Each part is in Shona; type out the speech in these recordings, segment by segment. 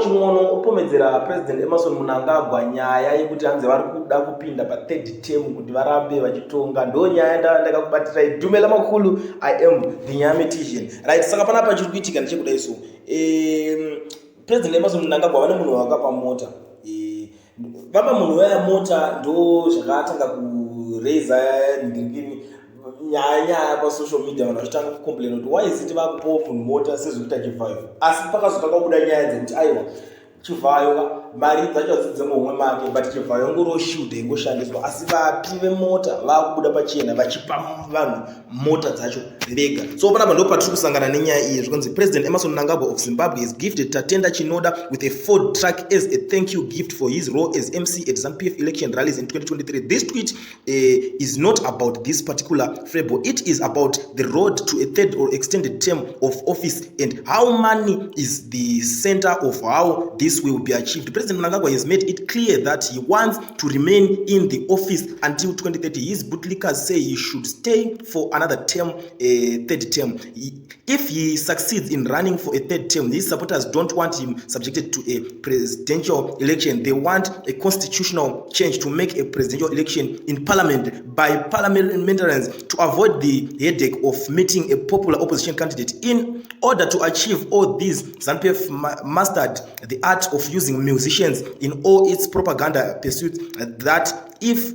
chimwono opomedzera President Emerson Mnangagwa nyaya yekuti hanzi vari kuda kupinda pa3rd term kuti varambe vachitonga. Ndo nyaya ndakakubatirai Dumela makulu. I am the Nyametician. Right, saka panapa chiri kuitika ndechekudai so. President Emerson Mnangagwa vane munhu wakapa mota. Vapa munhu waya mota ndo zvakatanga kureza ndingini nyaya pasocial media vanhu vachitanga kucomplain kuti why is it vakupa munhu mota sezvekuita Chivhayo. Asi pakazotanga kubuda nyaya dzekuti aiwa Chivhayo mari dzacho hadzidze muhomwe make but Chivhayo ngoroshuta ingoshandiswa asi vapi vemota vakubuda pachena vachipa vanhu mota dzacho vega. So panapa ndo patiri kusangana nenyaya iyi zvikonzi President Emerson Mnangagwa of Zimbabwe is gifted Tatenda Chinoda with a Ford truck as a thank you gift for his role as MC at ZANU-PF election rallies in 2023. This tweet is not about this particular fable. It is about the road to a third or extended term of office and how money is the center of how this will be achieved. President Mnangagwa has made it clear that he wants to remain in the office until 2030. His bootlickers say he should stay for another term, third term. If he succeeds in running for a third term, his supporters don't want him subjected to a presidential election. They want a constitutional change to make a presidential election in parliament by parliamentarians to avoid the headache of meeting a popular opposition candidate. In order to achieve all these, ZANU-PF mastered the art of using musicians in all its propaganda pursuits. That if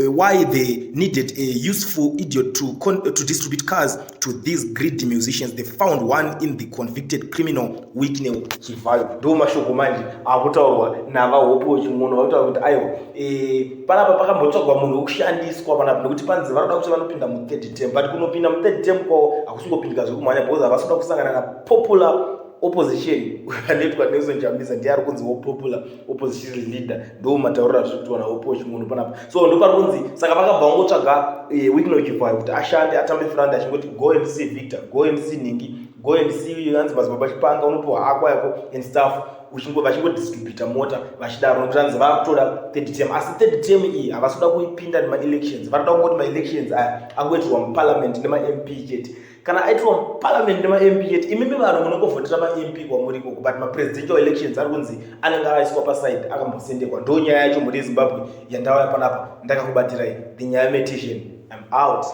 why they needed a useful idiot to distribute cars to these greedy musicians, they found one in the convicted criminal Whitney Chivhayo. Ndo mashoko manje akutaurwa nava Hopewell chimwono vakutaura kuti aiwa panapa pakambotsvagwa munhu wokushandiswa panapa nokuti panzi vanoda kuti vanopinda mu3rd term but kunopinda mu3rd term kwavo hakusingopindika zvekumhanya because havasikuda kusangana na popular opposition vanoitwa Nelson Chamisa ndiye ari kunzi popular opposition leader ndo mataurira zvikuitwa naHopewell chimwono panapa. So ndo pari kunzi saka vakabva vangotsvaga Whitney Chivhayo kuti ashande atambe front achingoti go and see Victor, go and see Ningi, go and see hanzi madzibaba chipanga unopiwa hako yako and stuff vachingodhistribhuta mota vachidaro nokuti hanzi vakutoda 3rd term asi 3rd term iyi havasikuda kuipinda nema-elections vanoda kungoti ma-elections aya angoitirwa muparliament nema-MP chete. Kana aitwa muparliament nema-MP chete imimi vanhu munongovhotera ma-MP kwamuriko but ma-presidential elections ari kunzi anenge aiswa paside akambosendekwa. Ndo nyaya yacho muri Zimbabwe yandauya panapa ndakakubatirai the Nyametician. I'm out.